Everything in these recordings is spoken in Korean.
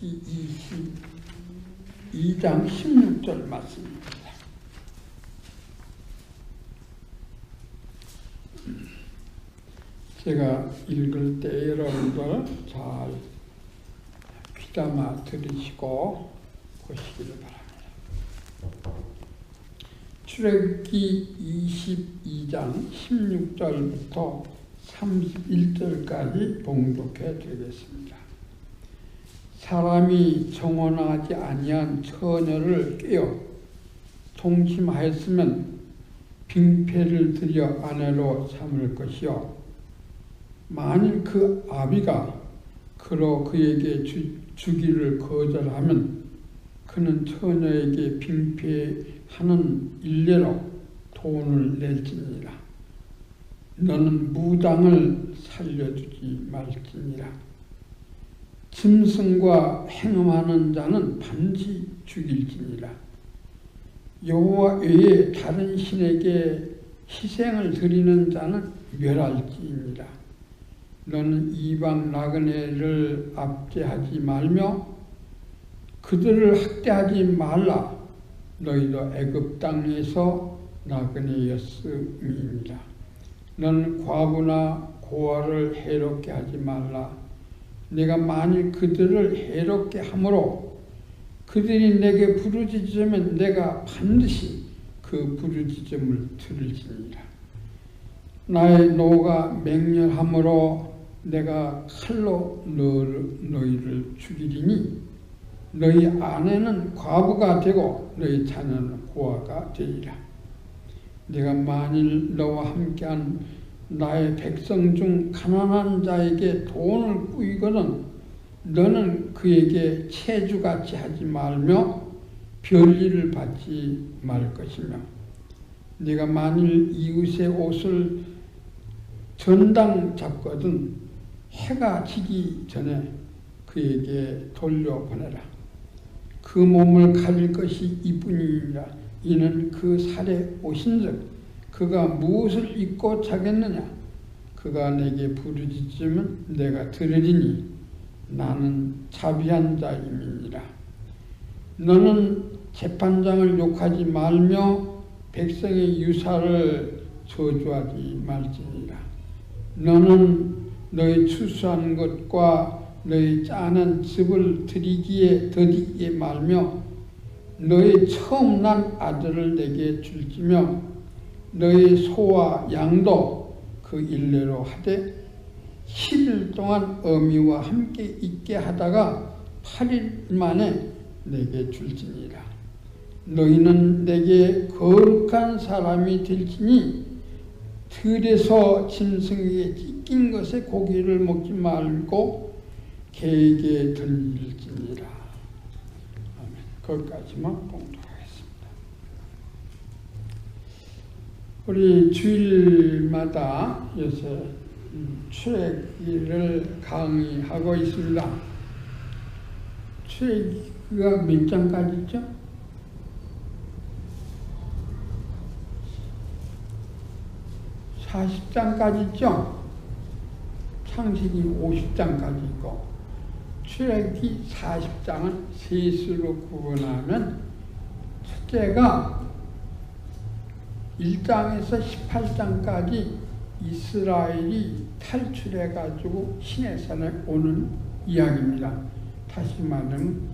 출애굽기 22장 16절 말씀입니다. 제가 읽을 때 여러분들 잘 귀담아 들으시고 보시기를 바랍니다. 출애굽기 22장 16절부터 31절까지 봉독해 드리겠습니다. 사람이 정혼하지 아니한 처녀를 깨어 동침하였으면 빙패를 들여 아내로 삼을 것이요, 만일 그 아비가 그로 그에게 주기를 거절하면 그는 처녀에게 빙패하는 일례로 돈을 낼지니라. 너는 무당을 살려주지 말지니라. 짐승과 행음하는 자는 반드시 죽일지니라. 여호와 외에 다른 신에게 희생을 드리는 자는 멸할지니라. 너는 이방 나그네를 압제하지 말며 그들을 학대하지 말라. 너희도 애굽 땅에서 나그네였음이니라. 너는 과부나 고아를 해롭게 하지 말라. 내가 만일 그들을 해롭게 함으로 그들이 내게 부르짖으면 내가 반드시 그 부르짖음을 들을지니라. 나의 노가 맹렬함으로 내가 칼로 너희를 죽이리니 너희 아내는 과부가 되고 너희 자녀는 고아가 되리라. 내가 만일 너와 함께한 나의 백성 중 가난한 자에게 돈을 꾸이거든 너는 그에게 체주같이 하지 말며 별일을 받지 말 것이며, 네가 만일 이웃의 옷을 전당 잡거든 해가 지기 전에 그에게 돌려보내라. 그 몸을 가릴 것이 이뿐이니라. 이는 그 살에 오신즉 그가 무엇을 입고 자겠느냐. 그가 내게 부르짖으면 내가 들으리니 나는 자비한 자임이니라. 너는 재판장을 욕하지 말며 백성의 유사를 저주하지 말지니라. 너는 너희 추수한 것과 너희 짜낸 즙을 드리기에 더디게 말며 너희 처음 난 아들을 내게 줄지며 너희 소와 양도 그 일례로 하되 7일 동안 어미와 함께 있게 하다가 8일 만에 내게 줄지니라. 너희는 내게 거룩한 사람이 될지니 들에서 짐승에게 찢긴 것의 고기를 먹지 말고 개에게 들릴지니라. 아멘. 거기까지만 봉독하겠습니다. 우리 주일마다 요새 출애굽기를 강의하고 있습니다. 출애굽기가 몇 장까지 있죠? 40장까지 있죠? 창세기 50장까지 있고 출애굽기 40장은 셋으로 구분하면 첫째가 1장에서 18장까지 이스라엘이 탈출해가지고 시내산에 오는 이야기입니다. 다시 말하면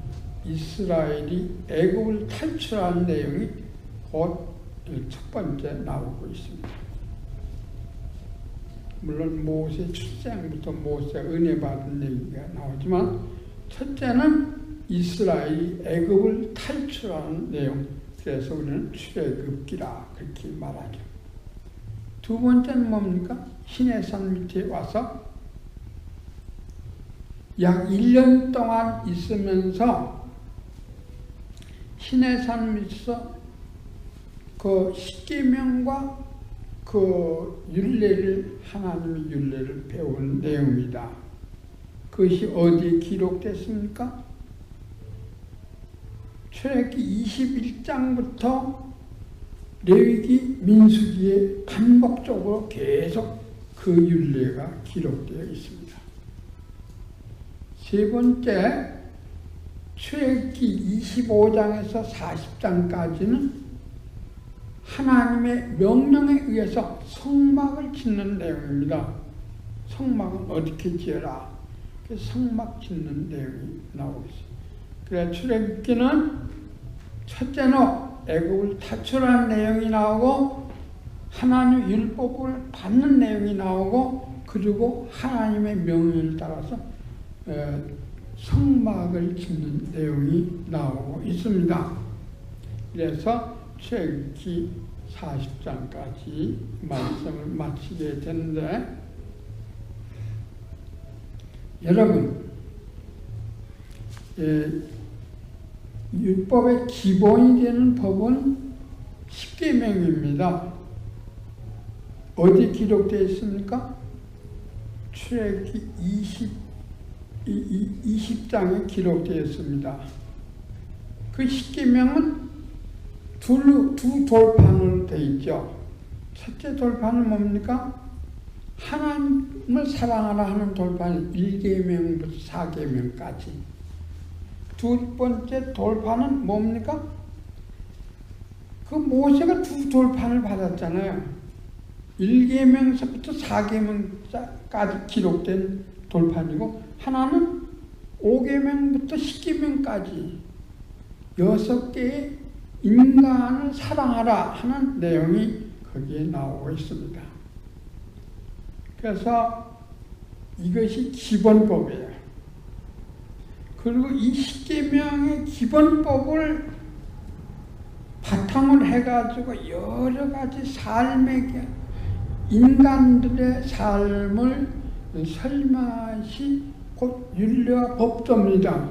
이스라엘이 애굽을 탈출한 내용이 곧 첫 번째 나오고 있습니다. 물론 모세 출생부터 모세가 은혜 받은 얘기가 나오지만 첫째는 이스라엘이 애굽을 탈출하는 내용, 그래서 우리는 출애굽기라 그렇게 말하죠. 두 번째는 뭡니까? 시내산 밑에 와서 약 1년 동안 있으면서 시내산 밑에서 그 십계명과 그 율례를, 하나님의 율례를 배운 내용입니다. 그것이 어디에 기록됐습니까? 출애굽기 21장부터 레위기, 민수기에 반복적으로 계속 그 율례가 기록되어 있습니다. 세 번째, 출애굽기 25장에서 40장까지는 하나님의 명령에 의해서 성막을 짓는 내용입니다. 성막은 어떻게 지어라? 성막 짓는 내용이 나오고 있어요. 그래 출애굽기는 첫째는 애굽을 탈출하는 내용이 나오고 하나님 율법을 받는 내용이 나오고 그리고 하나님의 명령을 따라서 성막을 짓는 내용이 나오고 있습니다. 그래서 출애굽기 40장까지 말씀을 마치게 되는데 여러분 율법의 기본이 되는 법은 십계명입니다. 어디 기록되어 있습니까? 출애굽기 20장에 기록되어 있습니다. 그 십계명은 두 돌판으로 되어 있죠. 첫째 돌판은 뭡니까? 하나님을 사랑하라 하는 돌판이 1계명부터 4계명까지. 두 번째 돌판은 뭡니까? 그 모세가 두 돌판을 받았잖아요. 1계명서부터 4계명까지 기록된 돌판이고 하나는 5계명부터 10계명까지 6개의 인간을 사랑하라 하는 내용이 거기에 나오고 있습니다. 그래서 이것이 기본법이에요. 그리고 이 10계명의 기본법을 바탕을 해가지고 여러 가지 삶의 인간들의 삶을 설명하시 곧 율례와 법도입니다.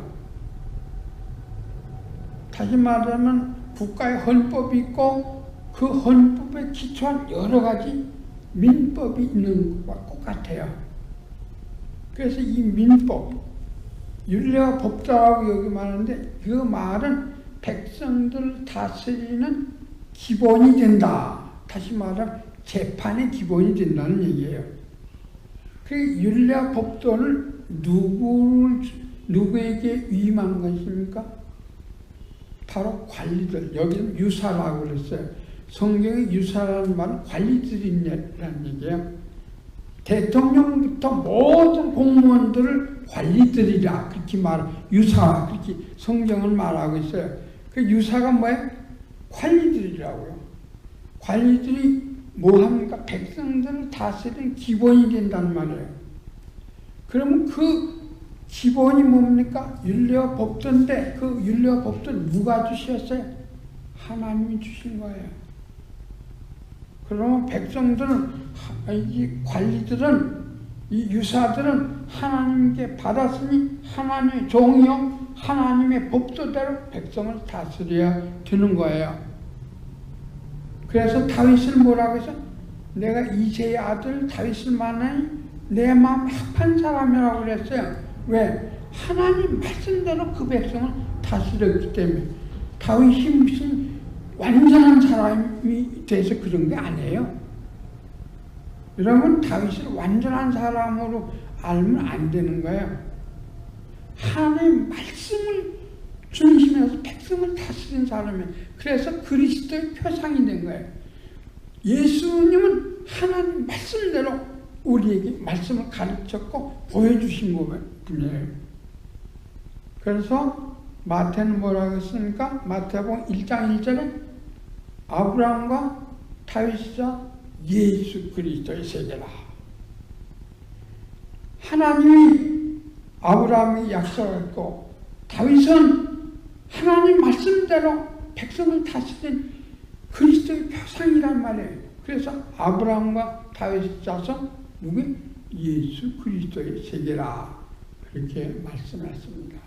다시 말하면 국가의 헌법이 있고 그 헌법에 기초한 여러 가지 민법이 있는 것과 똑같아요. 그래서 이 민법, 율례와 법도라고 여기 말하는데 그 말은 백성들을 다스리는 기본이 된다. 다시 말하면 재판의 기본이 된다는 얘기예요. 그 율례와 법도를 누구에게 위임한 것입니까? 바로 관리들. 여기는 유사라고 그랬어요. 성경의 유사라는 말은 관리들이라는 얘기예요. 대통령부터 모든 공무원들을 관리들이라 그렇게 유사 그렇게 성경은 말하고 있어요. 그 유사가 뭐예요? 관리들이라고요. 관리들이 뭐합니까? 백성들을 다스리는 기본이 된다는 말이에요. 그러면 그 기본이 뭡니까? 율례와 법도인데 그 율례와 법도를 누가 주셨어요? 하나님이 주신 거예요. 그러면 백성들은, 이 관리들은, 이 유사들은 하나님께 받았으니 하나님의 종이요 하나님의 법도대로 백성을 다스려야 되는 거예요. 그래서 다윗을 뭐라고 해서 내가 이새의 아들 다윗을 만나니 내 마음 합한 사람이라고 그랬어요. 왜? 하나님 말씀대로 그 백성을 다스렸기 때문에. 다윗이 무슨 완전한 사람이 돼서 그런 게 아니에요. 여러분 다윗을 완전한 사람으로 알면 안 되는 거예요. 하나님의 말씀을 중심에서 백성을 다스린 사람이에요. 그래서 그리스도의 표상이 된 거예요. 예수님은 하나님 말씀대로 우리에게 말씀을 가르쳤고 보여주신 분이에요. 그래서 마태는 뭐라고 했습니까? 마태복음 1장 1절에 아브라함과 다윗과 예수 그리스도의 세계라. 하나님이 아브라함이 약속했고 다윗은 하나님 말씀대로 백성을 다스린 그리스도의 표상이란 말이에요. 그래서 아브라함과 다윗이 짜서 누구? 예수 그리스도의 세계라. 그렇게 말씀했습니다.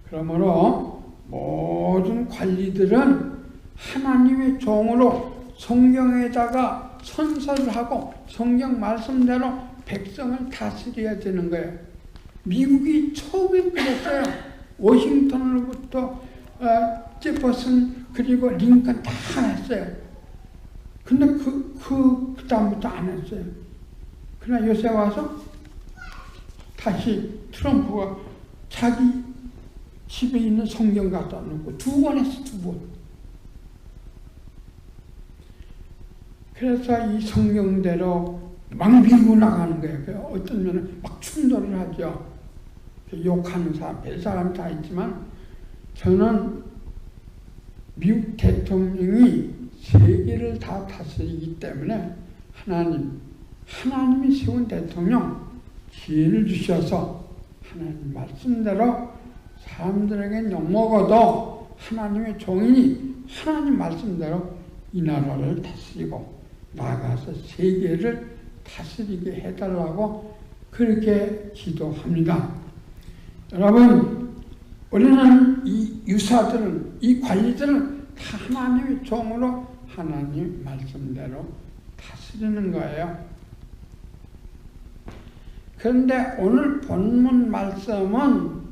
그러므로 모든 관리들은 하나님의 종으로 성경에다가 선서를 하고 성경 말씀대로 백성을 다스려야 되는 거예요. 미국이 처음에 그랬어요. 워싱턴으로부터 제퍼슨 그리고 링컨 다 했어요. 근데 그 다음부터 안 했어요. 그러나 요새 와서 다시 트럼프가 자기 집에 있는 성경 갖다 놓고 2번 했어, 2번. 그래서 이 성경대로 막 밀고 나가는 거예요. 어떤 면은 막 충돌을 하죠. 욕하는 사람, 별 사람 다 있지만, 저는 미국 대통령이 세계를 다 다스리기 때문에 하나님이 세운 대통령, 기회를 주셔서 하나님 말씀대로 사람들에게 욕먹어도 하나님의 종이니 하나님 말씀대로 이 나라를 다스리고 나가서 세계를 다스리게 해달라고 그렇게 기도합니다. 여러분, 우리는 이 유사들은, 이 관리들은 다 하나님의 종으로 하나님 말씀대로 다스리는 거예요. 그런데 오늘 본문 말씀은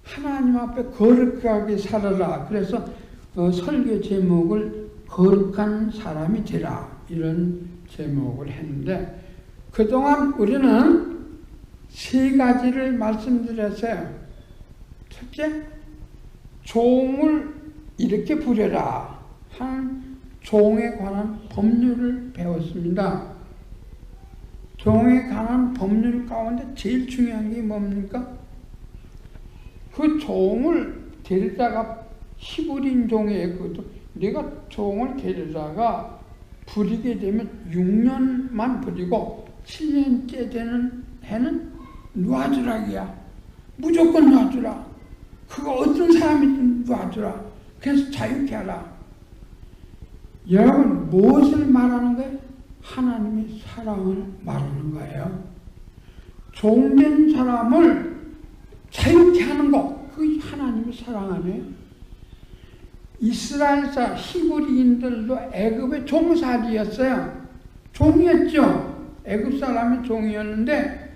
하나님 앞에 거룩하게 살아라. 그래서 설교 제목을 거룩한 사람이 되라, 이런 제목을 했는데, 그동안 우리는 3가지를 말씀드렸어요. 첫째, 종을 이렇게 부려라 하는 종에 관한 법률을 배웠습니다. 종에 관한 법률 가운데 제일 중요한 게 뭡니까? 그 종을 데려다가 히브리인 종이에요. 그것도 내가 종을 데려다가 부리게 되면 6년만 부리고 7년째 되는 해는 놔주라기야. 무조건 놔주라. 그거 어떤 사람이든 놔주라. 그래서 자유케 하라. 여러분, 무엇을 말하는 거예요? 하나님의 사랑을 말하는 거예요. 종된 사람을 자유케 하는 거, 그게 하나님의 사랑 아니에요? 이스라엘 사람, 히브리인들도 애굽의 종살이였어요. 종이었죠. 애굽 사람이 종이었는데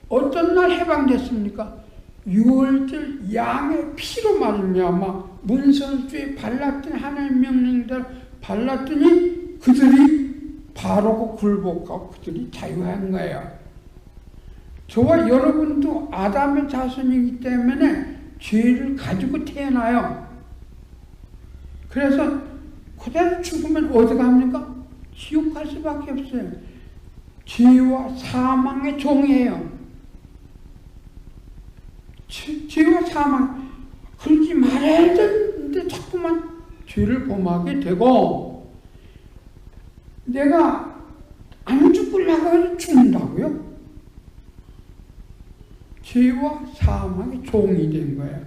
어떤 날 해방됐습니까? 6월절 양의 피로 말미암아 문설주에 발랐더니, 하나님 명령대로 발랐더니 그들이 바로고 굴복하고 그들이 자유한 거예요. 저와 여러분도 아담의 자손이기 때문에 죄를 가지고 태어나요. 그래서 그대로 죽으면 어디 갑니까? 지옥 갈 수밖에 없어요. 죄와 사망의 종이에요. 죄와 사망, 그러지 말아야 되는데 자꾸만 죄를 범하게 되고, 내가 안 죽으려고 해서 죽는다고요? 죄와 사망의 종이 된 거예요.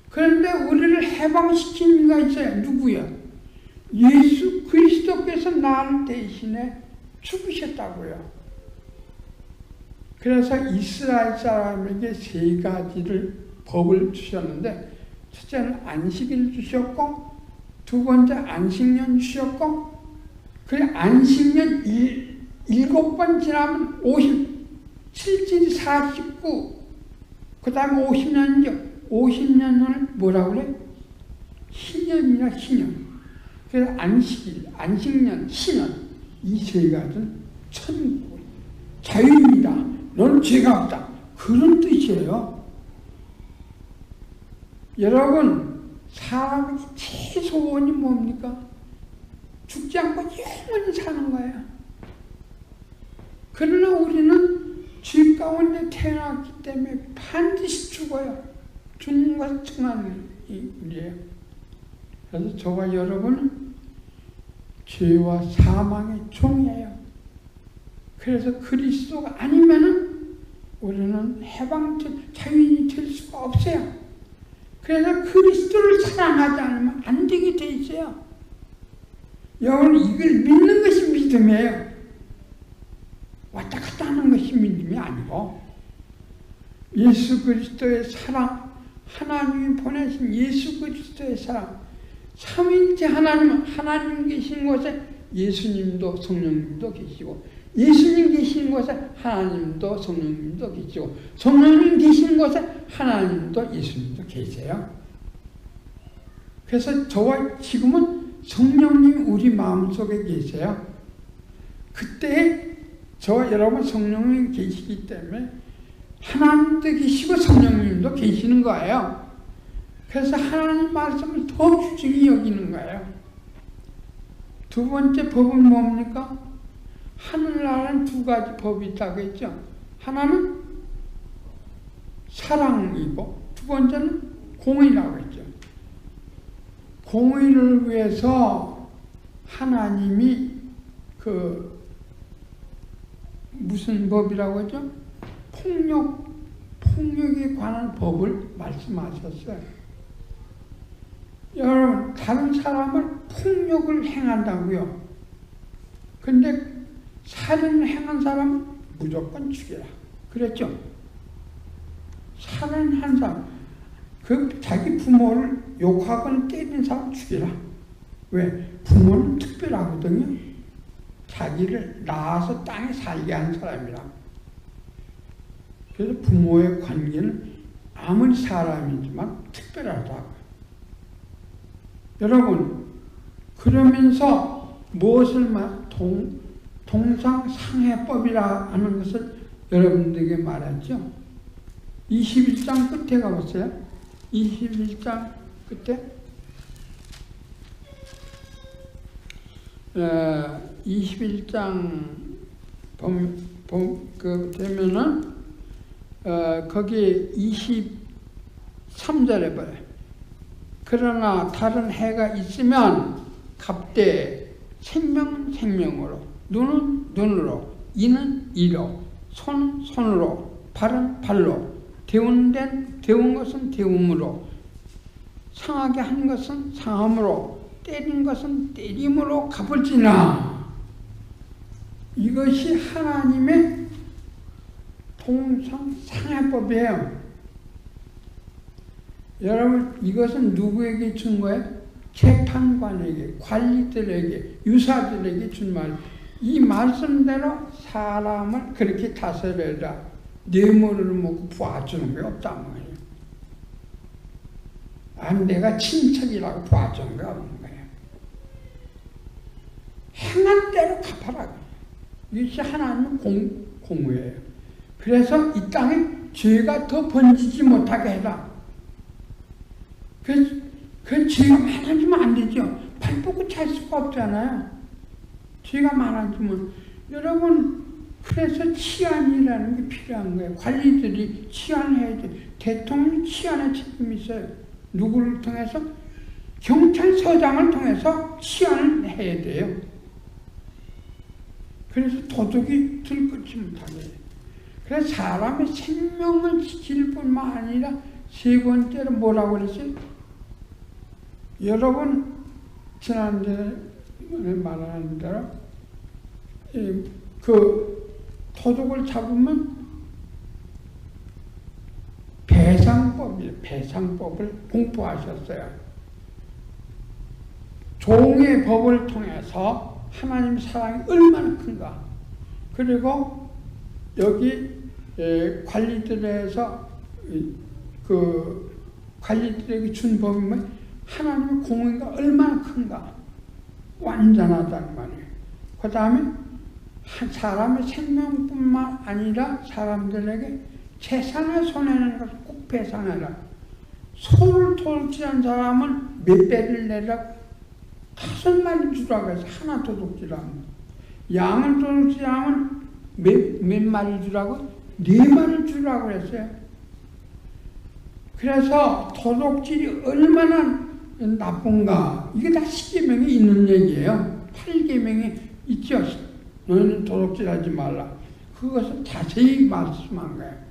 그런데 우리를 해방시킨 이가 있어요. 누구야? 예수 그리스도께서 나를 대신에 죽으셨다고요. 그래서 이스라엘 사람에게 3가지를 법을 주셨는데, 첫째는 안식일 주셨고, 2번째 안식년 주셨고, 그 안식년 7번 지나면 7일이 49, 그 다음에 50년이죠. 50년을 뭐라고 그래? 희년이나 희년. 그래서 안식일, 안식년, 희년, 이 3가지는 천국, 자유입니다. 너는 죄가 없다. 그런 뜻이에요. 여러분, 사람의 최소원이 뭡니까? 죽지 않고 영원히 사는 거예요. 그러나 우리는 죄 가운데 태어났기 때문에 반드시 죽어요. 주님과 청하는 일이에요. 그래서 저와 여러분은 죄와 사망의 종이에요. 그래서 그리스도가 아니면은 우리는 자유인이 될 수가 없어요. 그래서 그리스도를 사랑하지 않으면 안 되게 돼 있어요. 여러분, 이걸 믿는 것이 믿음이에요. 왔다 갔다 하는 것이 믿음이 아니고, 예수 그리스도의 사랑, 하나님이 보내신 예수 그리스도의 사랑, 삼위일체 하나님 계신 곳에 예수님도 성령님도 계시고, 예수님 계신 곳에 하나님도 성령님도 계시고, 성령님 계신 곳에 하나님도 예수님도 계세요. 그래서 저와 지금은 성령님 우리 마음속에 계세요. 그때 저와 여러분 성령님 계시기 때문에 하나님도 계시고 성령님도 계시는 거예요. 그래서 하나님 말씀을 더 귀중히 여기는 거예요. 두 번째 법은 뭡니까? 하늘나라는 두 가지 법이 있다고 했죠. 하나는 사랑이고 두 번째는 공의라고 했죠. 공의를 위해서 하나님이 무슨 법이라고 하죠? 폭력에 관한 법을 말씀하셨어요. 여러분, 다른 사람을 폭력을 행한다고요. 근데 살인을 행한 사람은 무조건 죽여라. 그랬죠? 살인한 사람, 자기 부모를 욕하거나 때리는 사람 죽여라. 왜? 부모는 특별하거든요. 자기를 낳아서 땅에 살게 한 사람이라. 그래서 부모의 관계는 아무리 사람이지만 특별하다고. 여러분, 그러면서 무엇을 동상상해법이라 하는 것을 여러분들에게 말했죠. 21장 끝에 가보세요. 21장 끝에 21장 되면은 거기 23절에 봐요. 그러나 다른 해가 있으면 갑대 생명은 생명으로, 눈은 눈으로, 이는 이로, 손은 손으로, 발은 발로, 데운 것은 데움으로, 상하게 한 것은 상함으로, 때린 것은 때림으로 갚을지나. 이것이 하나님의 동상상해법이에요. 여러분, 이것은 누구에게 준 거예요? 재판관에게, 관리들에게, 유사들에게 준 말. 이 말씀대로 사람을 그렇게 다스려라. 뇌물을 먹고 봐주는 게 없단 말이에요. 내가 친척이라고 봐주는 게 없는 거예요. 행한 대로 갚아라. 이것이 하나님 공의예요. 그래서 이 땅에 죄가 더 번지지 못하게 해라. 그 죄가 많아지면 안 되죠. 발 뻗고 찰 수가 없잖아요. 죄가 많아지면. 여러분, 그래서 치안이라는 게 필요한 거예요. 관리들이 치안해야 돼. 대통령 치안에 책임이 있어요. 누구를 통해서? 경찰서장을 통해서 치안을 해야 돼요. 그래서 도둑이 들끓지 못하게 해요. 그래서 사람의 생명을 지킬 뿐만 아니라 세 번째로 뭐라고 그랬어요? 여러분, 지난주에 말하는 대로 도둑을 잡으면 배상법을 공포하셨어요. 종의 법을 통해서 하나님 사랑이 얼마나 큰가. 그리고 여기 관리들에서 관리들에게 준 법이 뭐 하나님의 공의가 얼마나 큰가. 완전하다는 말이에요. 그 다음에 사람의 생명뿐만 아니라 사람들에게 재산을 손해내는 것을 꼭 배상해라. 소를 도둑질한 사람은 몇 배를 내라? 5마리 주라고 해서 하나 도둑질하면, 양을 도둑질하면 몇 마리 주라고? 4마리 주라고 했어요. 그래서 도둑질이 얼마나 나쁜가. 이게 다 10계명에 있는 얘기예요. 8계명에 있죠. 너희는 도둑질하지 말라. 그것을 자세히 말씀한 거예요.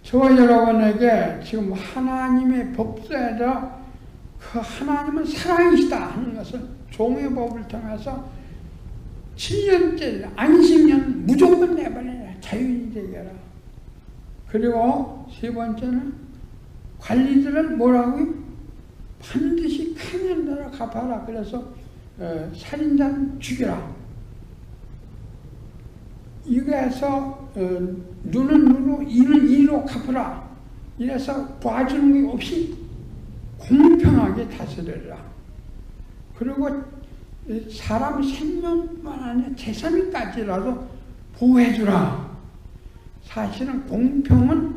저와 여러분에게 지금 하나님의 법대로 그 하나님은 사랑이시다 하는 것을 종의 법을 통해서 7년째 안식년 무조건 내버려라. 자유인이 되게 해라. 그리고 세 번째는 관리들은 뭐라고요? 반드시 행한 대로 갚아라. 그래서 살인자는 죽여라. 이거에서 눈은 눈으로, 이는 이로 갚아라. 이래서 봐주는 게 없이 공평하게 다스려라. 그리고 사람 생명만 아니라 재산까지라도 보호해주라. 사실은 공평은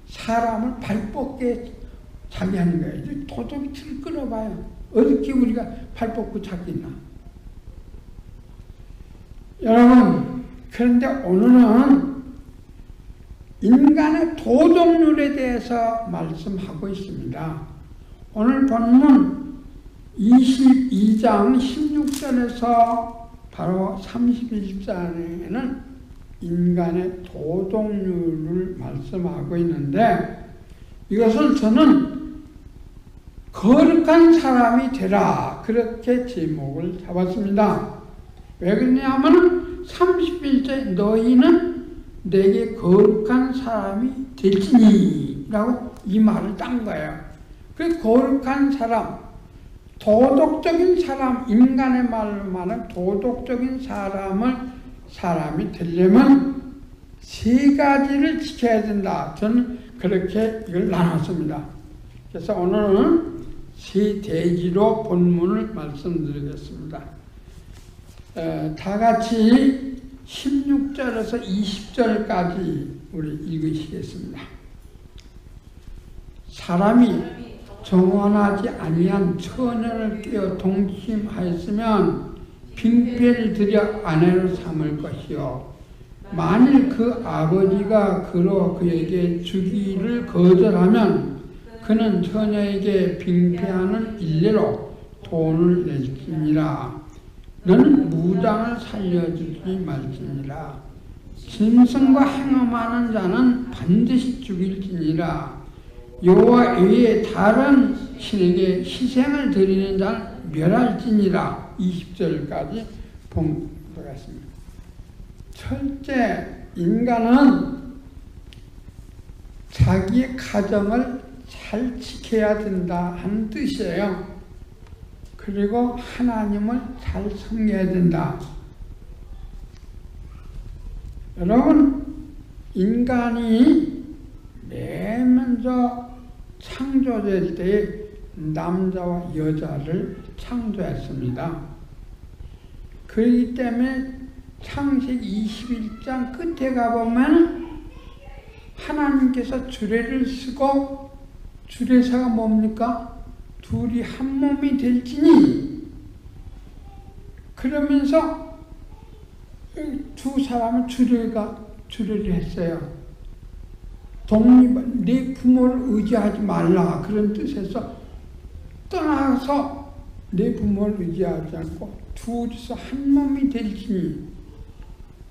사람을 발벗게 자기 하는 거예요. 도둑이 틀 끌어봐요. 어떻게 우리가 발벗고 자기나. 여러분, 그런데 오늘은 인간의 도덕률에 대해서 말씀하고 있습니다. 오늘 본문 22장 16절에서 바로 31절에는 인간의 도덕률을 말씀하고 있는데, 이것을 저는 거룩한 사람이 되라, 그렇게 제목을 잡았습니다. 왜 그러냐면 31절 너희는 내게 거룩한 사람이 될지니 라고 이 말을 딴 거예요. 그 거룩한 사람, 도덕적인 사람, 인간의 말로 말하는 도덕적인 사람이 되려면 세 가지를 지켜야 된다. 저는 그렇게 이걸 나눴습니다. 그래서 오늘은 세 대지로 본문을 말씀드리겠습니다. 다 같이 16절에서 20절까지 우리 읽으시겠습니다. 사람이 정원하지 아니한 처녀를 깨어 동침하였으면 빙패를 들여 아내로 삼을 것이요, 만일 그 아버지가 그로 그에게 주기를 거절하면 그는 처녀에게 빙패하는 일례로 돈을 낼지니라. 너는 무당을 살려주지 말지니라. 짐승과 행음하는 자는 반드시 죽일지니라. 여호와 외에 다른 신에게 희생을 드리는 자는 멸할지니라. 20절까지 보겠습니다. 첫째, 인간은 자기의 가정을 잘 지켜야 된다 하는 뜻이에요. 그리고 하나님을 잘 섬겨야 된다. 여러분, 인간이 맨 먼저 창조될 때 남자와 여자를 창조했습니다. 그렇기 때문에 창세기 21장 끝에 가보면 하나님께서 주례를 쓰고, 주례사가 뭡니까? 둘이 한 몸이 될지니, 그러면서 두 사람은 주례를 했어요. 네 부모를 의지하지 말라, 그런 뜻에서 떠나서 내 부모를 의지하지 않고 둘이서 한 몸이 될지니.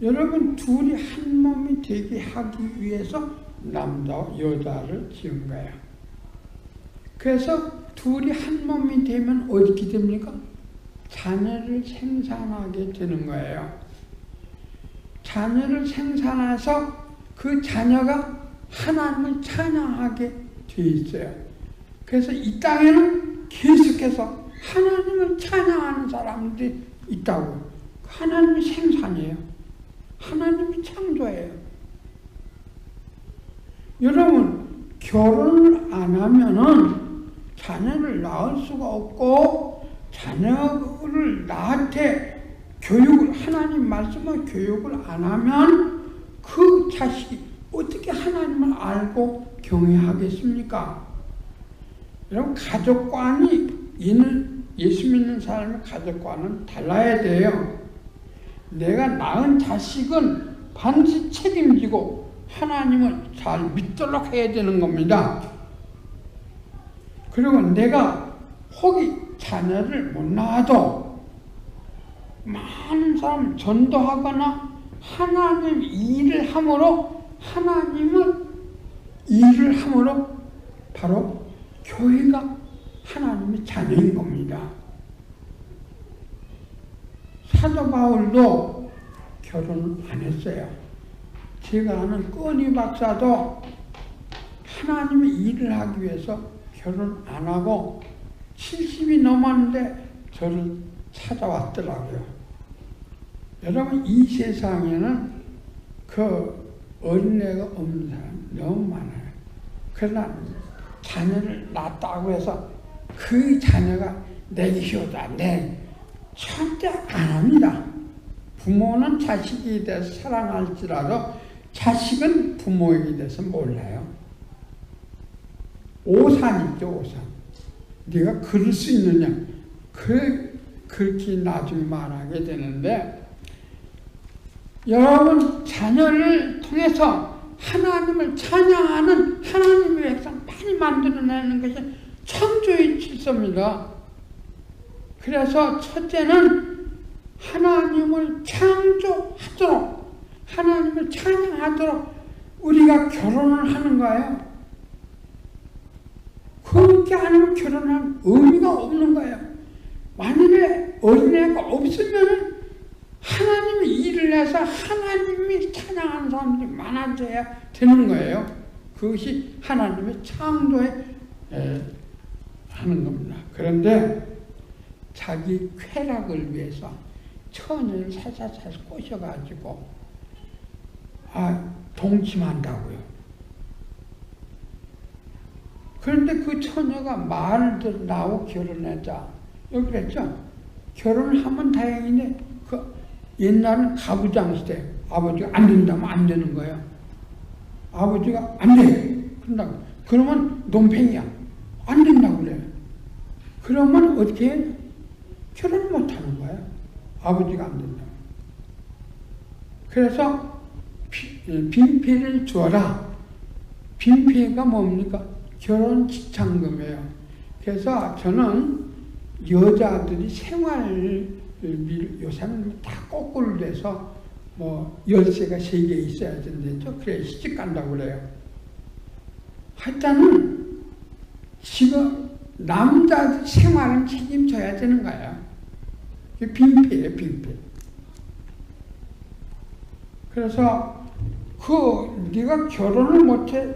여러분, 둘이 한 몸이 되게 하기 위해서 남자와 여자를 지은 거예요. 그래서 둘이 한 몸이 되면 어떻게 됩니까? 자녀를 생산하게 되는 거예요. 자녀를 생산해서 그 자녀가 하나님을 찬양하게 되어 있어요. 그래서 이 땅에는 계속해서 하나님을 찬양하는 사람들이 있다고요. 하나님이 생산이에요. 하나님이 창조예요. 여러분, 결혼을 안 하면은 자녀를 낳을 수가 없고, 자녀를 나한테 하나님 말씀을 교육을 안 하면 그 자식이 어떻게 하나님을 알고 경외하겠습니까? 여러분, 가족관이 예수 믿는 사람의 가족관은 달라야 돼요. 내가 낳은 자식은 반드시 책임지고 하나님을 잘 믿도록 해야 되는 겁니다. 그리고 내가 혹이 자녀를 못 낳아도 많은 사람 전도하거나 하나님 일을 함으로, 하나님을 일을 함으로 바로 교회가 하나님의 자녀인 겁니다. 사도 바울도 결혼을 안 했어요. 제가 아는 꺼니 박사도 하나님의 일을 하기 위해서 결혼 안 하고 70이 넘었는데 저를 찾아왔더라고요. 여러분, 이 세상에는 그 어린애가 없는 사람 너무 많아요. 그러나 자녀를 낳았다고 해서 그 자녀가 내 효다, 절대 안 합니다. 부모는 자식에 대해서 사랑할지라도 자식은 부모에게 대해서 몰라요. 오산이죠, 오산. 네가 그럴 수 있느냐. 그렇게 나중에 말하게 되는데, 여러분 자녀를 통해서 하나님을 찬양하는 하나님의 백성 많이 만들어내는 것이 창조의 질서입니다. 그래서 첫째는 하나님을 창조하도록, 하나님을 찬양하도록 우리가 결혼을 하는 거예요. 그렇게 안 하면 결혼한 의미가 없는 거예요. 만일에 어린애가 없으면 하나님이 일을 해서 하나님이 찬양하는 사람들이 많아져야 되는 거예요. 그것이 하나님의 창조에 하는 겁니다. 그런데 자기 쾌락을 위해서 처녀를 사사사 꼬셔가지고 동침한다고요. 그런데 그 처녀가 말을 들어 나하고 결혼하자. 여기 그랬죠? 결혼하면 다행인데 옛날은 가부장 시대 아버지가 안 된다면 안 되는 거예요. 아버지가 안 돼. 그런다고. 그러면 논팽이야. 안 된다고 그래요. 그러면 어떻게 해요? 결혼을 못 하는 거예요. 아버지가 안 된다고. 그래서 빈패를 주어라. 빈패가 뭡니까? 결혼 지참금이에요. 그래서 저는 여자들이 요새는 다 거꾸로 돼서 열쇠가 3개 있어야 된다죠. 그래 시집 간다고 그래요. 하여튼 지금 남자들 생활은 책임져야 되는 거예요. 빈패예요, 빈패. 그래서 네가 결혼을 못해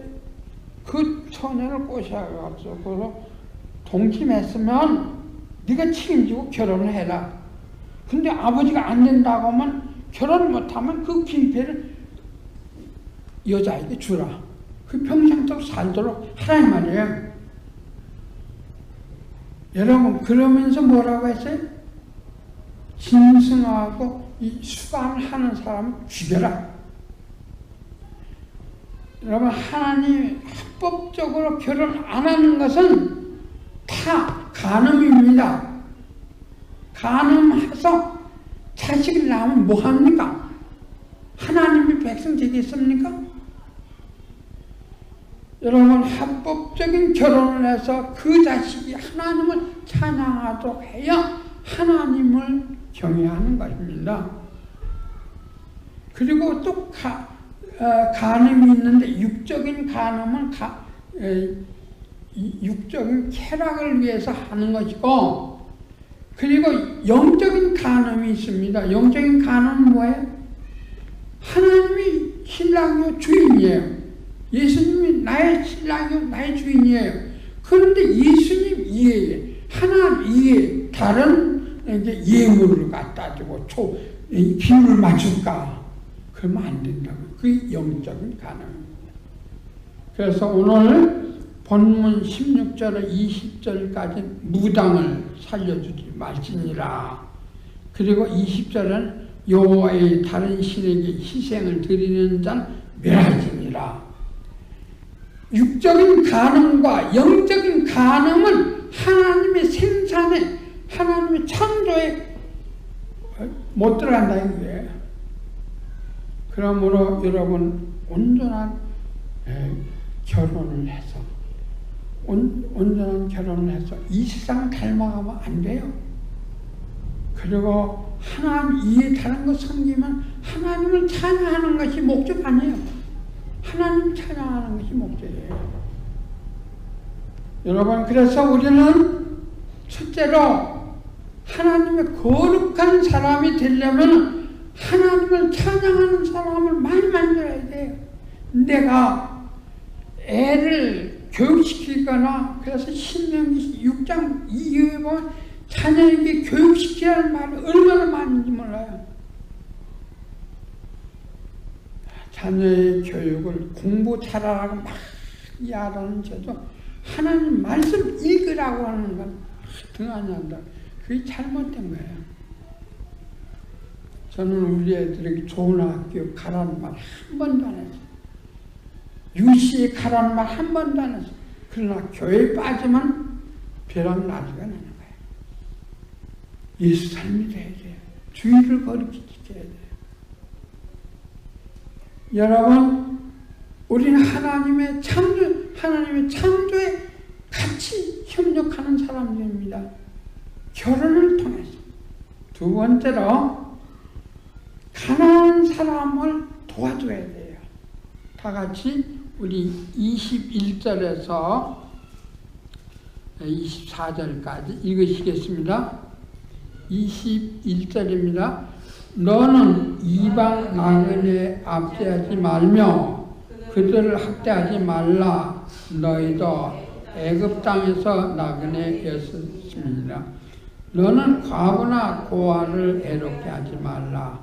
그 처녀를 꼬셔가지고 동침했으면 네가 책임지고 결혼을 해라. 근데 아버지가 안 된다고 하면 결혼을 못하면 그 빈패를 여자에게 주라. 그 평생도록 살도록 하라는 말이에요. 여러분 그러면서 뭐라고 했어요? 짐승하고 이 수반을 하는 사람을 죽여라. 여러분 하나님 합법적으로 결혼 안 하는 것은 다 간음입니다. 간음해서 자식을 낳으면 뭐합니까? 하나님의 백성 되겠습니까? 여러분 합법적인 결혼을 해서 그 자식이 하나님을 찬양하도록 해야 하나님을 경외하는 것입니다. 그리고 또 간음이 있는데 육적인 간음은 육적인 쾌락을 위해서 하는 것이고, 그리고 영적인 간음이 있습니다. 영적인 간음은 뭐예요? 하나님이 신랑이요 주인이에요. 예수님이 나의 신랑이요 나의 주인이에요. 그런데 예수님 이외에 하나님 이외에 다른 예물을 갖다 주고 비율을 맞출까? 그러면 안 된다고. 그게 영적인 간음입니다. 그래서 오늘 본문 16절에 20절까지 무당을 살려주지 말지니라. 그리고 20절은 여호와의 다른 신에게 희생을 드리는 자는 멸하지니라. 육적인 간음과 영적인 간음은 하나님의 생산에, 하나님의 창조에 못 들어간다 이거예요. 그러므로 여러분 온전한 결혼을 해서 온전한 결혼을 해서 이 세상을 닮아가면 안 돼요. 그리고 하나님 이에 다른 것 섬기면 하나님을 찬양하는 것이 목적 아니에요. 하나님을 찬양하는 것이 목적이에요. 여러분 그래서 우리는 첫째로 하나님의 거룩한 사람이 되려면 하나님을 찬양하는 사람을 많이 만들어야 돼요. 내가 애를 교육시키거나, 그래서 신명기 6장 2절에 보면 자녀에게 교육시키라는 말이 얼마나 많은지 몰라요. 자녀의 교육을 공부 잘하라고 막 이야기하는 저도 하나님 말씀 읽으라고 하는 건 등한히 한다. 그게 잘못된 거예요. 저는 우리 애들에게 좋은 학교 가라는 말 한 번도 안 했어요. 유시에 가라는 말 한 번도 안 했어요. 그러나 교회에 빠지면 벼락 나지가 나는 거예요. 예수 삶이 돼야 돼요. 주의를 거룩히 지켜야 돼요. 여러분, 우리는 하나님의 창조에 같이 협력하는 사람들입니다. 결혼을 통해서. 두 번째로, 가난한 사람을 도와줘야 돼요. 다 같이 우리 21절에서 24절까지 읽으시겠습니다. 21절입니다. 너는 이방 나그네 압제하지 말며 그들을 학대하지 말라. 너희도 애굽 땅에서 나그네였습니다. 너는 과부나 고아를 해롭게 하지 말라.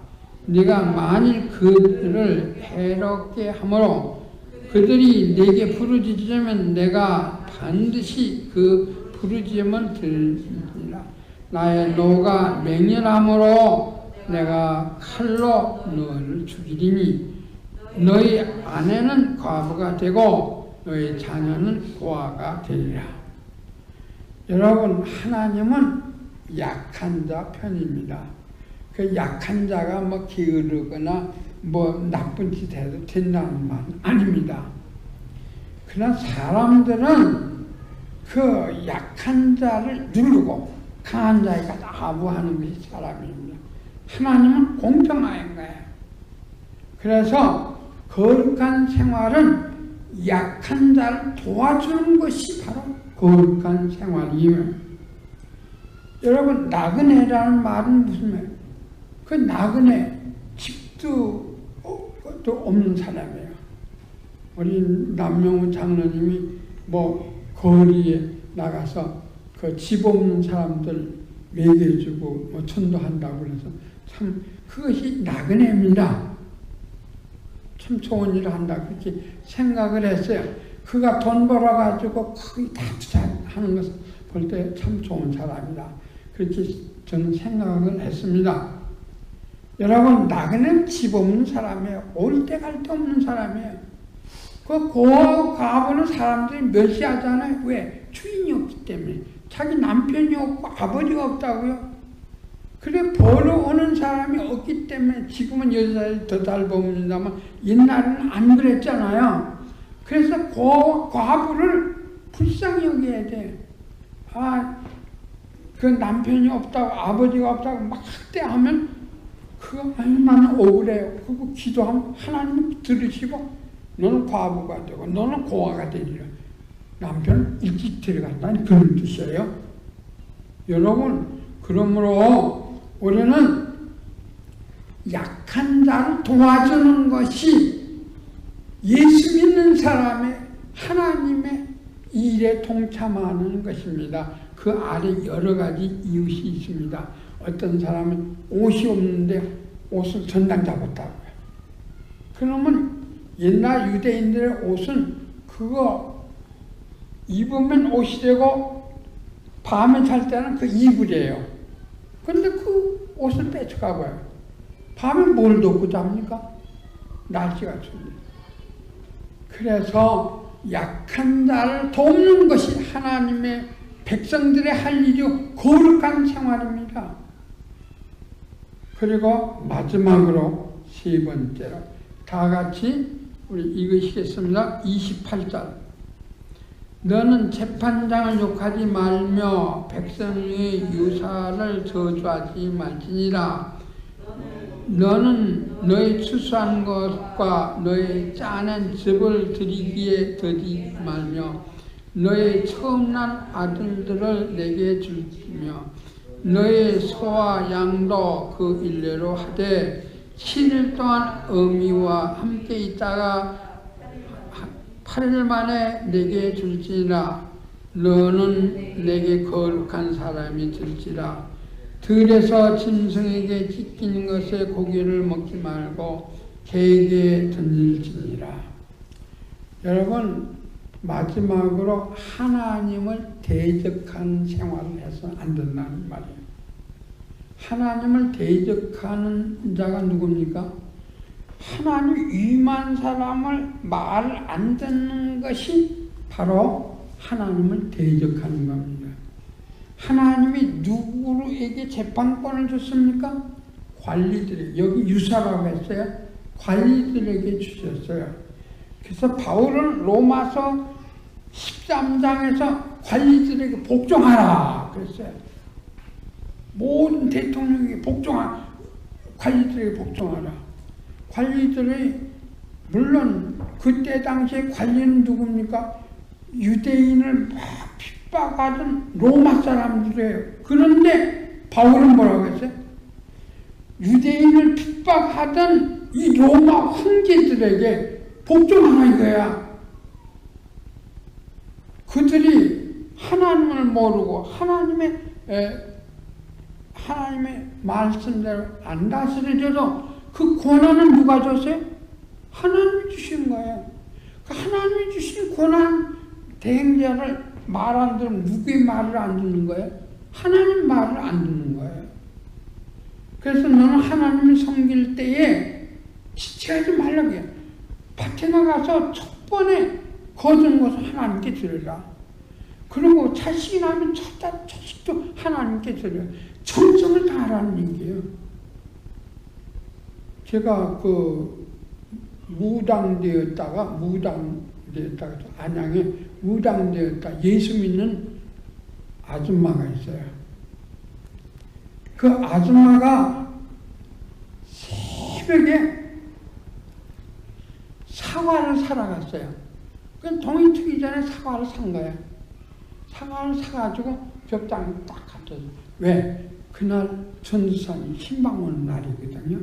네가 만일 그들을 해롭게 하므로 그들이 내게 부르짖으면 내가 반드시 그 부르짖음을 들으리라. 나의 노가 맹렬함으로 내가 칼로 너를 죽이리니 너희 아내는 과부가 되고 너희 자녀는 고아가 되리라. 여러분, 하나님은 약한 자 편입니다. 그 약한 자가 뭐 게으르거나 뭐 나쁜 짓 해도 된다는 말은 아닙니다. 그러나 사람들은 그 약한 자를 누르고 강한 자에게 아부하는 것이 사람입니다. 하나님은 공평한 거예요. 그래서 거룩한 생활은 약한 자를 도와주는 것이 바로 거룩한 생활이에요. 여러분, 나그네라는 말은 무슨 말이에요? 그 나그네, 집도 없는 사람이에요. 우리 남명훈 장로님이 뭐 거리에 나가서 그 집 없는 사람들 먹여주고 뭐 전도한다고 그래서 참 그것이 나그네입니다. 참 좋은 일을 한다 그렇게 생각을 했어요. 그가 돈 벌어가지고 거의 다 투자하는 것을 볼 때 참 좋은 사람이다. 그렇게 저는 생각을 했습니다. 여러분, 나그네는 집 없는 사람이에요. 올 때 갈 데 없는 사람이에요. 그 고아 과부는 사람들이 멸시하잖아요. 왜? 주인이 없기 때문에. 자기 남편이 없고 아버지가 없다고요. 그래 벌어오는 사람이 없기 때문에 지금은 여자들이 더 잘 봅니다만 옛날에는 안 그랬잖아요. 그래서 과부를 불쌍히 여겨야 돼. 그 남편이 없다고 아버지가 없다고 막 학대하면 그거 나는 억울해요. 그거 기도하면 하나님은 들으시고 너는 과부가 되고 너는 고아가 되리라. 남편은 일찍 들어간다는 그런 뜻이에요. 여러분, 그러므로 우리는 약한 자를 도와주는 것이 예수 믿는 사람의 하나님의 일에 동참하는 것입니다. 그 아래 여러 가지 이웃이 있습니다. 어떤 사람은 옷이 없는데 옷을 전당 잡았다고요. 그러면 옛날 유대인들의 옷은 그거 입으면 옷이 되고 밤에 잘 때는 그 이불이에요. 근데 그 옷을 뺏어가고요. 밤에 뭘 덮고 잡니까? 날씨가 춥니다. 그래서 약한 자를 돕는 것이 하나님의 백성들의 할 일이요 거룩한 생활입니다. 그리고 마지막으로 세 번째로 다 같이 우리 읽으시겠습니다. 28절. 너는 재판장을 욕하지 말며 백성의 유사를 저주하지 말지니라. 너는 너의 추수한 것과 너의 짜낸 즙을 드리기에 더디 말며 너의 처음 난 아들들을 내게 줄지며 너의 소와 양도 그 일례로 하되 7일 동안 어미와 함께 있다가 8일 만에 내게 줄지라. 너는 내게 거룩한 사람이 될지라. 들에서 짐승에게 찢긴 것의 고기를 먹지 말고 개에게 던질지니라. 여러분, 마지막으로 하나님을 대적한 생활을 해서 안 된다는 말이에요. 하나님을 대적하는 자가 누굽니까? 하나님 위임한 사람을 말 안 듣는 것이 바로 하나님을 대적하는 겁니다. 하나님이 누구에게 재판권을 줬습니까? 관리들에게, 여기 유사라고 했어요. 관리들에게 주셨어요. 그래서 바울은 로마서 13장에서 관리들에게 복종하라 그랬어요. 모든 대통령에게 복종하라. 관리들에게 복종하라. 관리들이 물론 그때 당시에 관리는 누굽니까? 유대인을 막 핍박하던 로마 사람들이에요. 그런데 바울은 뭐라고 했어요? 유대인을 핍박하던 이 로마 황제들에게 복종하라 이거야. 그들이 하나님을 모르고 하나님의 말씀대로 안 다스려져도 그 권한은 누가 줬어요? 하나님이 주신 거예요. 그 하나님이 주신 권한 대행자를 말 안 들으면 누구의 말을 안 듣는 거예요? 하나님 말을 안 듣는 거예요. 그래서 너는 하나님을 섬길 때에 지체하지 말라고 해요. 밭에 나가서 첫 번에 거둔 것을 하나님께 드려라. 그리고 자식이 나면 첫 자식도 하나님께 드려요. 정성을 다하라는 얘기예요. 제가 무당되었다가 안양에 무당되었다 예수 믿는 아줌마가 있어요. 그 아줌마가 새벽에 사과를 사러 갔어요. 그 동이 트기 전에 사과를 산 거예요. 사과를 사가지고 벽장에 딱 갖다 줘. 왜? 그날 전도사님 신방 오는 날이거든요.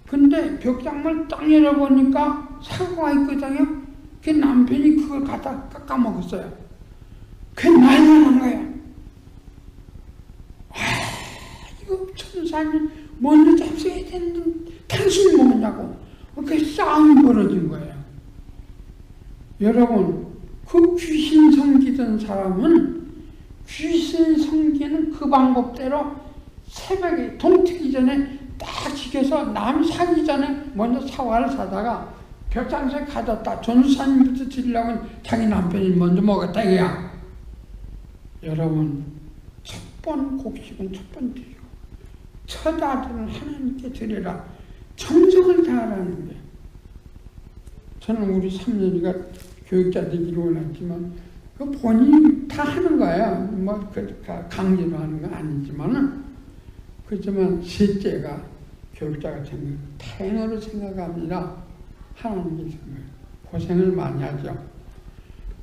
근데 벽장을 딱 열어보니까 사과가 있거든요. 그 남편이 그걸 갖다 깎아먹었어요. 그게 난리가 난 거야. 이거 전도사님 먼저 잡숴야 되는데 당신이 먹었냐고. 그렇게 싸움이 벌어진 거예요. 여러분, 그 귀신 섬기던 사람은 귀신 섬기는 그 방법대로 새벽에 동트기 전에 딱 지켜서 남 사기 전에 먼저 사과를 사다가 벽장소에 가졌다. 전도사님부터 드리려고 자기 남편이 먼저 먹었다 이거야. 여러분, 첫 번 곡식은 첫 번 드리고 첫 아들은 하나님께 드리라. 정성을 다하라는 게. 저는 우리 3년이가 교육자 되기를 원했지만 그 본인이 다 하는 거예요. 뭐 강제로 하는 건 아니지만은. 그렇지만 셋째가 교육자가 생각, 다행으로 생각합니다. 하나님께 생각, 고생을 많이 하죠.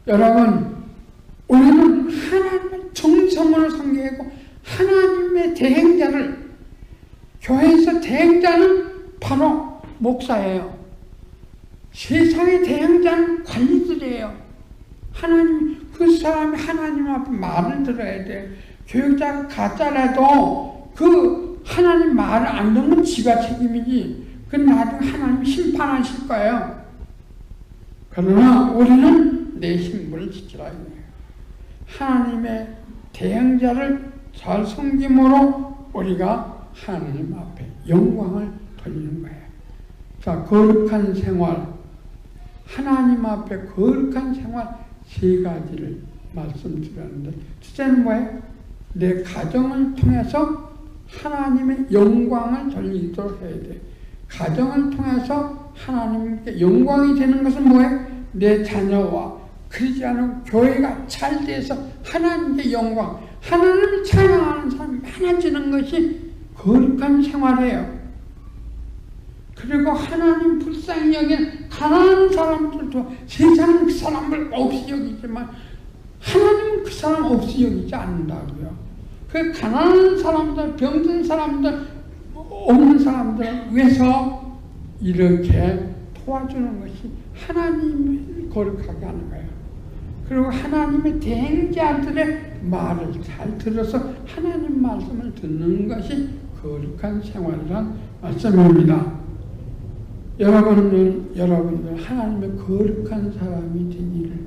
여러분, 우리는 하나님을 정성으로 섬기고 하나님의 대행자를, 교회에서 대행자는 바로 목사예요. 세상의 대행자는 관리들이에요. 하나님, 그 사람이 하나님 앞에 말을 들어야 돼. 교육자가 가짜라도 그 하나님 말을 안 듣는 지가 책임이지. 그 나중에 하나님 심판하실 거예요. 그러나 우리는 내 신분을 지키라 이거예요. 하나님의 대행자를 잘 섬김으로 우리가 하나님 앞에 영광을 돌리는 거예요. 자, 거룩한 생활, 하나님 앞에 거룩한 생활 세 가지를 말씀드렸는데, 첫째는 뭐예요? 내 가정을 통해서 하나님의 영광을 돌리도록 해야 돼. 가정을 통해서 하나님께 영광이 되는 것은 뭐예요? 내 자녀와 그러지 않은 교회가 잘 돼서 하나님께 영광, 하나님을 찬양하는 사람이 많아지는 것이 거룩한 생활이에요. 그리고 하나님 불쌍히 여기는 가난한 사람들도 세상은 그 사람을 없이 여기지만 하나님은 그 사람 없이 여기지 않는다고요. 그 가난한 사람들, 병든 사람들, 없는 사람들을 위해서 이렇게 도와주는 것이 하나님을 거룩하게 하는 거예요. 그리고 하나님의 대행자들의 말을 잘 들어서 하나님 말씀을 듣는 것이 거룩한 생활이란 말씀입니다. 여러분들 하나님의 거룩한 사람이 되기를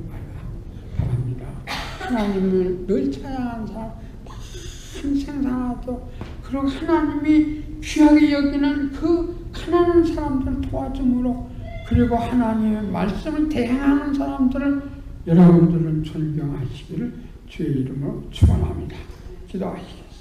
바랍니다. 하나님을 늘 찬양하는 사람, 평생 살아도 그리고 하나님이 귀하게 여기는 그 가난한 사람들을 도와줌으로, 그리고 하나님의 말씀을 대행하는 사람들을 여러분들은 존경하시기를 주의 이름으로 축원합니다. 기도하시겠습니다.